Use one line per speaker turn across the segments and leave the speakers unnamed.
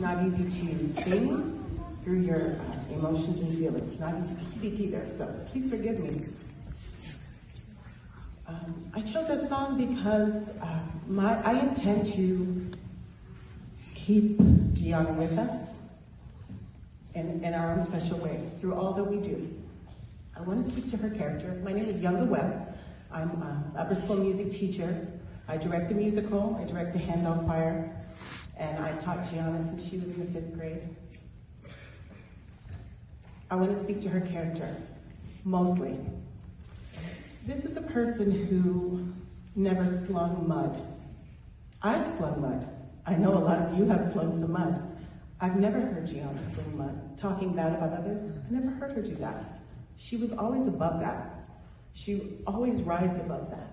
not easy to sing through your emotions and feelings. It's not easy to speak either, so please forgive me. I chose that song because I intend to keep Gianna with us in our own special way through all that we do. I want to speak to her character. My name is Gianna Webb. I'm an upper school music teacher. I direct the musical, I direct the handbell choir, and I taught Gianna since she was in the 5th grade. I want to speak to her character, mostly. This is a person who never slung mud. I've slung mud. I know a lot of you have slung some mud. I've never heard Gianna sling mud, talking bad about others. I never heard her do that. She was always above that. She always rised above that.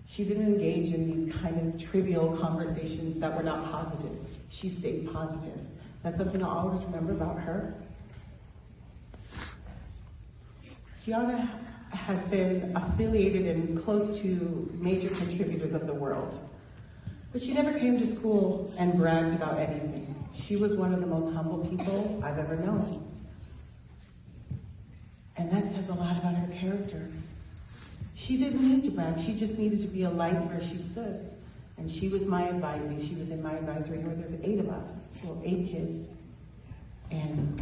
She didn't engage in these kind of trivial conversations that were not positive. She stayed positive. That's something I'll always remember about her. Gianna has been affiliated and close to major contributors of the world. But she never came to school and bragged about anything. She was one of the most humble people I've ever known. And that says a lot about her character. She didn't need to brag, she just needed to be a light where she stood. And she was my advisee. She was in my advisory where there's 8 of us, well, 8 kids. And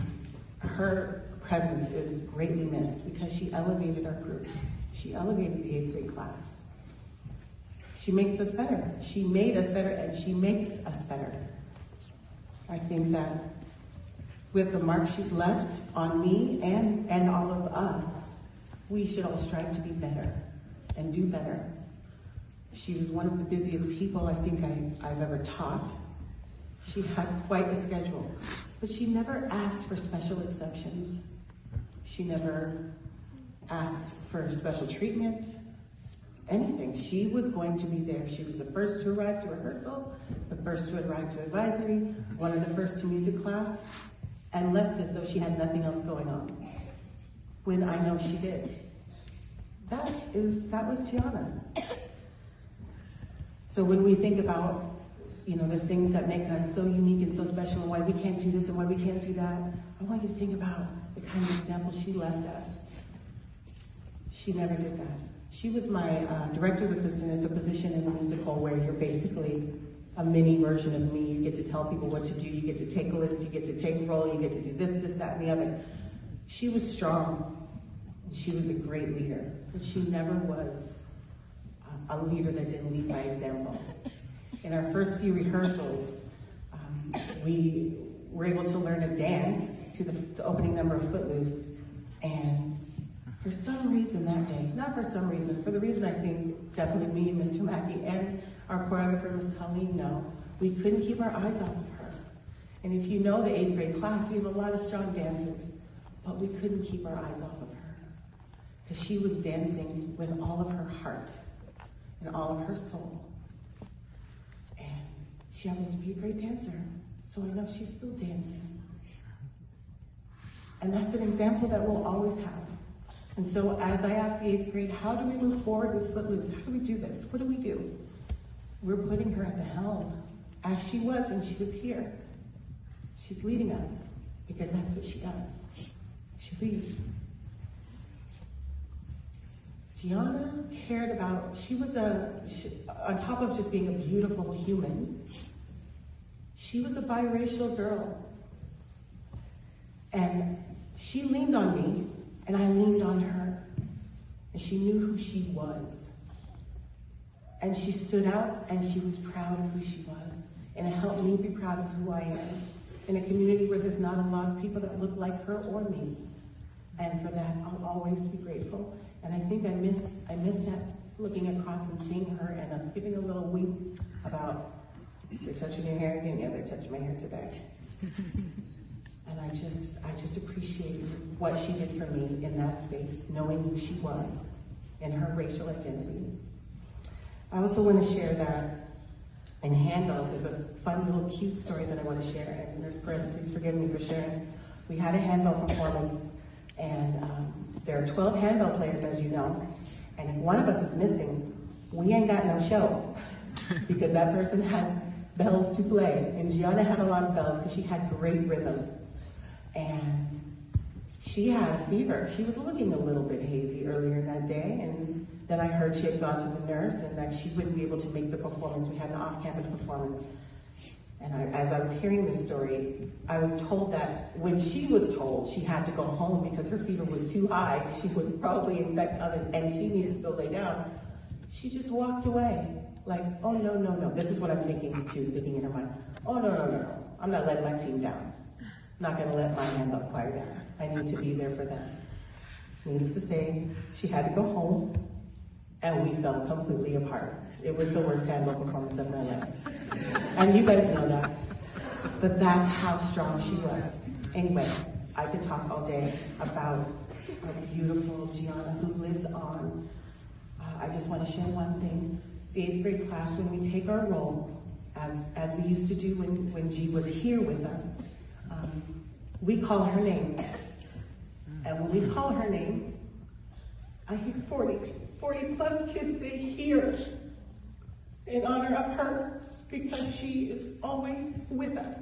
her presence is greatly missed because she elevated our group. She elevated the 8th grade class. She makes us better. She made us better and she makes us better. I think that with the mark she's left on me and all of us, we should all strive to be better and do better. She was one of the busiest people I think I've ever taught. She had quite a schedule, but she never asked for special exceptions. She never asked for special treatment, anything. She was going to be there. She was the first to arrive to rehearsal, the first to arrive to advisory, one of the first to music class, and left as though she had nothing else going on, when I know she did. That was Gianna. So when we think about, the things that make us so unique and so special and why we can't do this and why we can't do that, I want you to think about the kind of example she left us. She never did that. She was my director's assistant. It's a position in the musical where you're basically a mini version of me. You get to tell people what to do. You get to take a list. You get to take a role. You get to do this, that, and the other. She was strong. She was a great leader, but she never was a leader that didn't lead by example. In our first few rehearsals, we were able to learn a dance to the opening number of Footloose, and for some reason that day, not for some reason, for the reason I think definitely me, Mr. Mackey, and our choreographer, Ms. Talene, know, we couldn't keep our eyes off of her. And if you know the 8th grade class, we have a lot of strong dancers, but we couldn't keep our eyes off of her because she was dancing with all of her heart and all of her soul. And she happens to be a great dancer, so I know she's still dancing. And that's an example that we'll always have. And so as I asked the 8th grade, how do we move forward with Footloose? How do we do this? What do we do? We're putting her at the helm, as she was when she was here. She's leading us, because that's what she does. She leads. Gianna cared about, on top of just being a beautiful human, she was a biracial girl. And she leaned on me, and I leaned on her. And she knew who she was. And she stood out, and she was proud of who she was. And it helped me be proud of who I am. In a community where there's not a lot of people that look like her or me. And for that, I'll always be grateful. And I think I miss that, looking across and seeing her and us giving a little weep about, they're touching your hair again? Yeah, they're touching my hair today. And I just appreciate what she did for me in that space, knowing who she was and her racial identity. I also want to share that in handbells, there's a fun little cute story that I want to share. And Nurse Perez, please forgive me for sharing. We had a handbell performance, and there are 12 handbell players, as you know. And if one of us is missing, we ain't got no show, because that person has bells to play. And Gianna had a lot of bells because she had great rhythm. And she had a fever. She was looking a little bit hazy earlier that day, and then I heard she had gone to the nurse and that she wouldn't be able to make the performance. We had an off-campus performance. And as I was hearing this story, I was told that when she was told she had to go home because her fever was too high, she would probably infect others and she needs to go lay down, she just walked away. Like, oh no, no, no. This is what I'm thinking, she was thinking in her mind. Oh no, no, no, no. I'm not letting my team down. I'm not gonna let my handball choir down. I need to be there for them. Needless to say, she had to go home and we fell completely apart. It was the worst handball performance of my life. And you guys know that. But that's how strong she was. Anyway, I could talk all day about our beautiful Gianna who lives on. I just want to share one thing. The 8th grade class, when we take our role, as we used to do when G was here with us, we call her name. And when we call her name, I hear 40 plus kids say here in honor of her because she is always with us.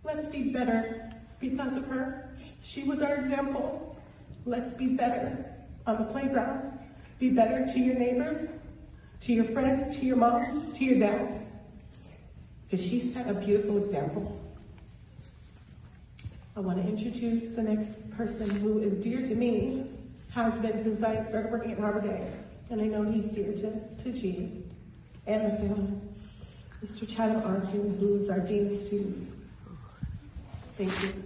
Let's be better because of her. She was our example. Let's be better on the playground. Be better to your neighbors, to your friends, to your moms, to your dads. Because she set a beautiful example. I want to introduce the next person who is dear to me, has been since I started working at Harbor Day, and I know he's dear to G and the family. Mr. Chatham Arkin, who's our Dean of Students. Thank you.